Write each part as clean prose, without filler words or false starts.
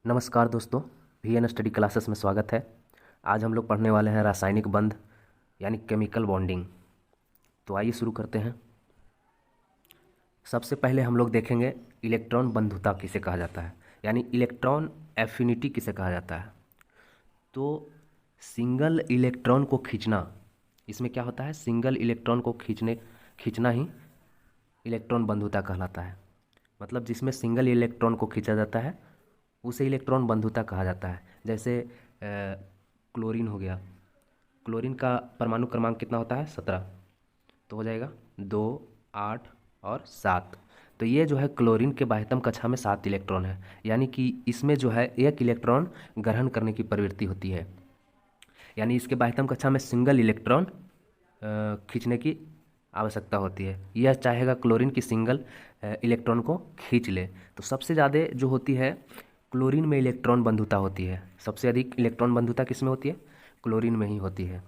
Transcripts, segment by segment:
नमस्कार दोस्तों, VN study classes में स्वागत है। आज हम लोग पढ़ने वाले हैं रासायनिक बंध यानी केमिकल बॉन्डिंग। तो आइए शुरू करते हैं। सबसे पहले हम लोग देखेंगे इलेक्ट्रॉन बंधुता किसे कहा जाता है, यानी इलेक्ट्रॉन एफिनिटी किसे कहा जाता है। तो सिंगल इलेक्ट्रॉन को खींचना, इसमें क्या होता है, सिंगल इलेक्ट्रॉन को खींचना ही इलेक्ट्रॉन बंधुता कहलाता है। मतलब जिसमें सिंगल इलेक्ट्रॉन को खींचा जाता है उसे इलेक्ट्रॉन बंधुता कहा जाता है। जैसे क्लोरीन हो गया, क्लोरीन का परमाणु क्रमांक कितना होता है, 17। तो हो जाएगा 2, 8 और 7। तो ये जो है क्लोरीन के बाह्यतम कक्षा में 7 इलेक्ट्रॉन है, यानी कि इसमें जो है एक इलेक्ट्रॉन ग्रहण करने की प्रवृत्ति होती है। यानी इसके बाह्यतम कक्षा में सिंगल इलेक्ट्रॉन खींचने की आवश्यकता होती है। यह चाहेगा क्लोरीन की सिंगल इलेक्ट्रॉन को खींच ले। तो सबसे ज़्यादा जो होती है क्लोरीन में इलेक्ट्रॉन बंधुता होती है। सबसे अधिक इलेक्ट्रॉन बंधुता किस में होती है, क्लोरीन में ही होती है।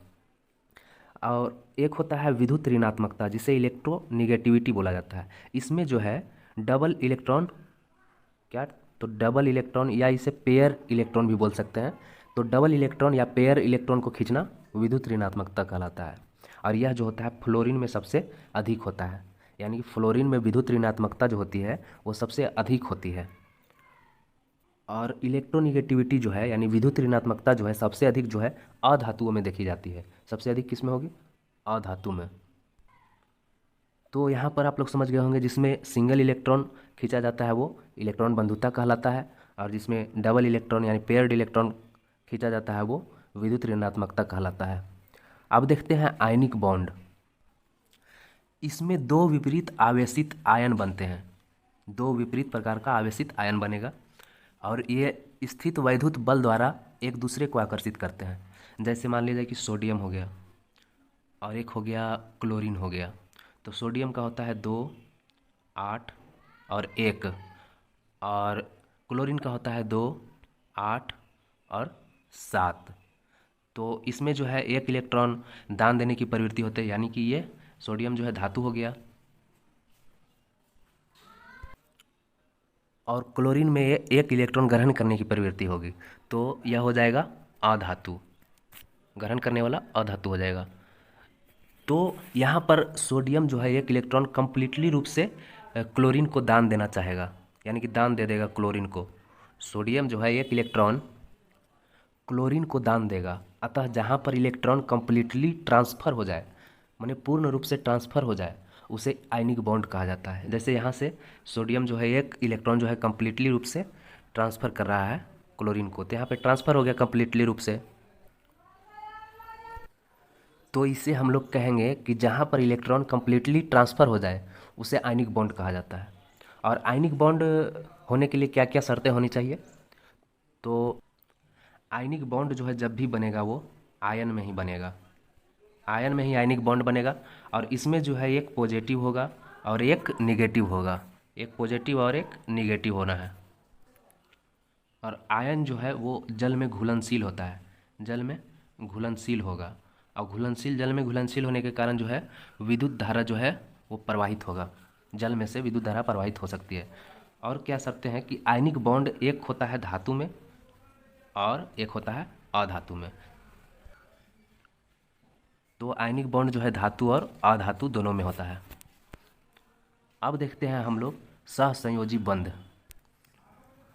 और एक होता है विद्युत ऋणात्मकता, जिसे इलेक्ट्रोनिगेटिविटी बोला जाता है। इसमें जो है डबल इलेक्ट्रॉन, क्या, तो डबल इलेक्ट्रॉन या इसे पेयर इलेक्ट्रॉन भी बोल सकते हैं। तो डबल इलेक्ट्रॉन या पेयर इलेक्ट्रॉन को खींचना विद्युत ऋणात्मकता कहलाता है। और यह जो होता है फ्लोरीन में सबसे अधिक होता है, यानी कि फ्लोरीन में विद्युत ऋणात्मकता जो होती है वो सबसे अधिक होती है। और इलेक्ट्रोनिगेटिविटी जो है यानी विद्युत ऋणात्मकता जो है सबसे अधिक जो है अधातुओं में देखी जाती है। सबसे अधिक किस में होगी, अधातु में। तो यहाँ पर आप लोग समझ गए होंगे, जिसमें सिंगल इलेक्ट्रॉन खींचा जाता है वो इलेक्ट्रॉन बंधुता कहलाता है, और जिसमें डबल इलेक्ट्रॉन यानी पेयर्ड इलेक्ट्रॉन खींचा जाता है वो विद्युत ऋणात्मकता कहलाता है। अब देखते हैं आयनिक बॉन्ड। इसमें दो विपरीत आवेशित आयन बनते हैं। दो विपरीत प्रकार का आवेशित आयन बनेगा और ये स्थित वैद्युत बल द्वारा एक दूसरे को आकर्षित करते हैं। जैसे मान लीजिए कि सोडियम हो गया और एक हो गया क्लोरीन हो गया। तो सोडियम का होता है 2, 8 और 1, और क्लोरीन का होता है 2, 8 और 7। तो इसमें जो है एक इलेक्ट्रॉन दान देने की प्रवृत्ति होती है, यानी कि ये सोडियम जो है धातु हो गया, और क्लोरीन में ये एक इलेक्ट्रॉन ग्रहण करने की प्रवृत्ति होगी। तो यह हो जाएगा अधातु, ग्रहण करने वाला अधातु हो जाएगा। तो यहाँ पर सोडियम जो है एक इलेक्ट्रॉन कंप्लीटली रूप से क्लोरीन को दान देना चाहेगा, यानी कि दान दे देगा क्लोरीन को। सोडियम जो है एक इलेक्ट्रॉन क्लोरीन को दान देगा। अतः जहाँ पर इलेक्ट्रॉन कंप्लीटली ट्रांसफ़र हो जाए, माने पूर्ण रूप से ट्रांसफ़र हो जाए, उसे आयनिक बॉन्ड कहा जाता है। जैसे यहाँ से सोडियम जो है एक इलेक्ट्रॉन जो है कंप्लीटली रूप से ट्रांसफ़र कर रहा है क्लोरीन को, तो यहाँ पे ट्रांसफ़र हो गया कंप्लीटली रूप से। तो इसे हम लोग कहेंगे कि जहाँ पर इलेक्ट्रॉन कंप्लीटली ट्रांसफ़र हो जाए उसे आयनिक बॉन्ड कहा जाता है। और आयनिक बॉन्ड होने के लिए क्या क्या शर्तें होनी चाहिए, तो आयनिक बॉन्ड जो है जब भी बनेगा वो आयन में ही बनेगा, आयन में ही आयनिक बॉन्ड बनेगा। और इसमें जो है एक पॉजिटिव होगा और एक निगेटिव होगा, एक पॉजिटिव और एक निगेटिव होना है। और आयन जो है वो जल में घुलनशील होता है, जल में घुलनशील होगा, और घुलनशील जल में घुलनशील होने के कारण जो है विद्युत धारा जो है वो प्रवाहित होगा, जल में से विद्युत धारा प्रवाहित हो सकती है। और क्या शर्तें हैं कि आयनिक बॉन्ड एक होता है धातु में और एक होता है अधातु में। तो आयनिक बॉन्ड जो है धातु और अधातु दोनों में होता है। अब देखते हैं हम लोग सहसंयोजी बंध।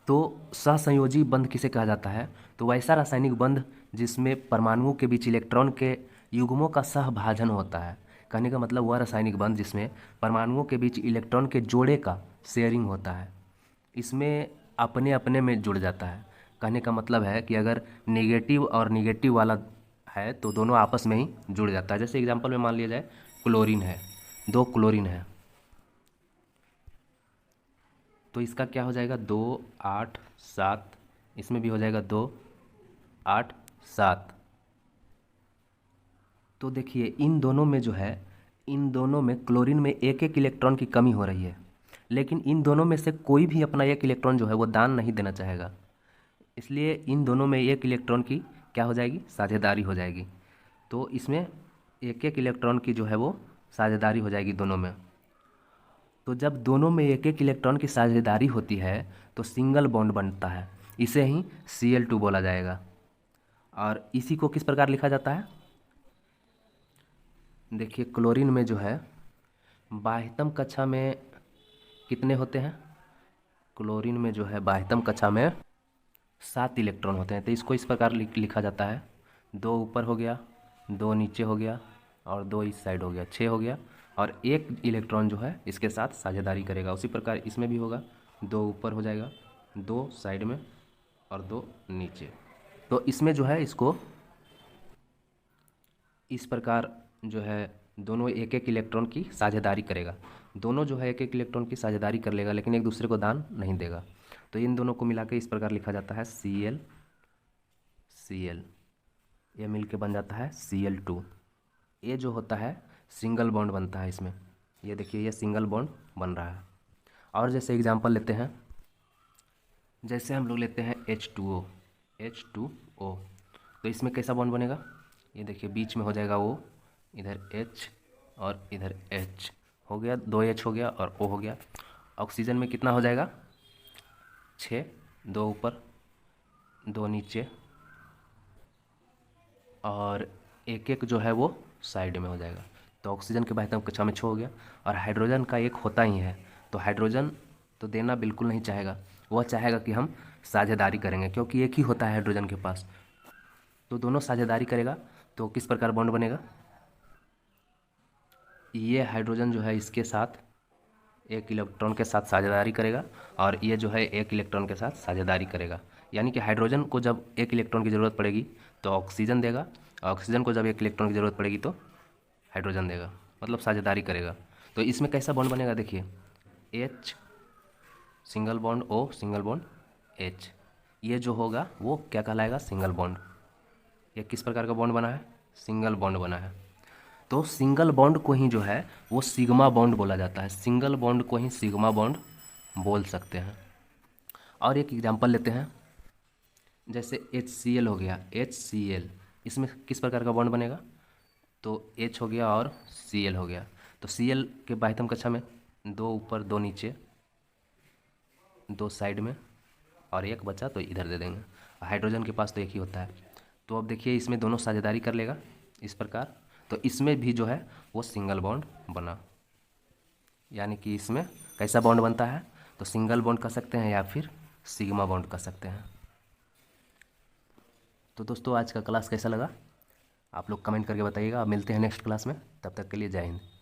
तो सहसंयोजी बंध किसे कहा जाता है, तो वैसा रासायनिक बंध जिसमें परमाणुओं के बीच इलेक्ट्रॉन के युग्मों का सहभाजन होता है। कहने का मतलब वह रासायनिक बंध जिसमें परमाणुओं के बीच इलेक्ट्रॉन के जोड़े का शेयरिंग होता है, इसमें अपने अपने में जुड़ जाता है। कहने का मतलब है कि अगर नेगेटिव और नेगेटिव वाला है तो दोनों आपस में ही जुड़ जाता है। जैसे एग्जांपल में मान लिया जाए क्लोरीन है, 2 क्लोरीन है, तो इसका क्या हो जाएगा 2, 8, 7, इसमें भी हो जाएगा 2, 8, 7। तो देखिए इन दोनों में जो है, इन दोनों में क्लोरीन में एक एक इलेक्ट्रॉन की कमी हो रही है, लेकिन इन दोनों में से कोई भी अपना एक इलेक्ट्रॉन जो है वो दान नहीं देना चाहेगा। इसलिए इन दोनों में एक इलेक्ट्रॉन की क्या हो जाएगी, साझेदारी हो जाएगी। तो इसमें एक एक इलेक्ट्रॉन की जो है वो साझेदारी हो जाएगी दोनों में। तो जब दोनों में एक एक इलेक्ट्रॉन की साझेदारी होती है तो सिंगल बॉन्ड बनता है। इसे ही Cl2 बोला जाएगा। और इसी को किस प्रकार लिखा जाता है? देखिए क्लोरीन में जो है बाह्यतम कक्षा में कितने होते हैं? क्लोरीन में जो है बाह्यतम कक्षा में 7 इलेक्ट्रॉन होते हैं। तो इसको इस प्रकार लिखा जाता है, 2 ऊपर हो गया, 2 नीचे हो गया और 2 इस साइड हो गया, 6 हो गया। और एक इलेक्ट्रॉन जो है इसके साथ साझेदारी करेगा। उसी प्रकार इसमें भी होगा, 2 ऊपर हो जाएगा, 2 साइड में और 2 नीचे। तो इसमें जो है इसको इस प्रकार जो है दोनों एक एक इलेक्ट्रॉन की साझेदारी करेगा। दोनों जो है एक एक इलेक्ट्रॉन की साझेदारी कर लेगा, लेकिन एक दूसरे को दान नहीं देगा। तो इन दोनों को मिला के इस प्रकार लिखा जाता है Cl Cl। ये मिल के बन जाता है Cl2। ये जो होता है सिंगल बॉन्ड बनता है इसमें। ये देखिए ये सिंगल बॉन्ड बन रहा है। और जैसे एग्जांपल लेते हैं, जैसे हम लोग लेते हैं H2O H2O। तो इसमें कैसा बॉन्ड बनेगा? ये देखिए बीच में हो जाएगा O, इधर H और इधर H हो गया, 2 H हो गया और O हो गया। ऑक्सीजन में कितना हो जाएगा? 6, 2 ऊपर 2 नीचे और एक एक जो है वो साइड में हो जाएगा। तो ऑक्सीजन के बाह्यतम कक्षा में 6 हो गया। और हाइड्रोजन का एक होता ही है, तो हाइड्रोजन तो देना बिल्कुल नहीं चाहेगा, वह चाहेगा कि हम साझेदारी करेंगे, क्योंकि एक ही होता है हाइड्रोजन के पास। तो दोनों साझेदारी करेगा तो किस प्रकार बॉन्ड बनेगा? ये हाइड्रोजन जो है इसके साथ एक इलेक्ट्रॉन के साथ साझेदारी करेगा और ये जो है एक इलेक्ट्रॉन के साथ साझेदारी करेगा। यानी कि हाइड्रोजन को जब एक इलेक्ट्रॉन की ज़रूरत पड़ेगी तो ऑक्सीजन देगा, ऑक्सीजन को जब एक इलेक्ट्रॉन की ज़रूरत पड़ेगी तो हाइड्रोजन देगा, मतलब साझेदारी करेगा। तो इसमें कैसा बॉन्ड बनेगा? देखिए H single bond O single bond H, ये जो होगा वो क्या कहलाएगा? Single bond. ये किस प्रकार का बॉन्ड बना है? सिंगल बॉन्ड बना है। तो सिंगल बॉन्ड को ही जो है वो सिग्मा बॉन्ड बोला जाता है। सिंगल बॉन्ड को ही सिग्मा बॉन्ड बोल सकते हैं। और एक एग्जांपल लेते हैं, जैसे HCl हो गया HCl। इसमें किस प्रकार का बॉन्ड बनेगा? तो H हो गया और Cl हो गया। तो Cl के बाह्यतम कक्षा में 2 ऊपर 2 नीचे 2 साइड में और एक बचा तो इधर दे देंगे। हाइड्रोजन के पास तो एक ही होता है। तो अब देखिए इसमें दोनों साझेदारी कर लेगा इस प्रकार। तो इसमें भी जो है वो सिंगल बॉन्ड बना। यानी कि इसमें कैसा बॉन्ड बनता है? तो सिंगल बॉन्ड कर सकते हैं या फिर सिग्मा बॉन्ड कर सकते हैं। तो दोस्तों आज का क्लास कैसा लगा आप लोग कमेंट करके बताइएगा। अब मिलते हैं नेक्स्ट क्लास में, तब तक के लिए जय हिंद।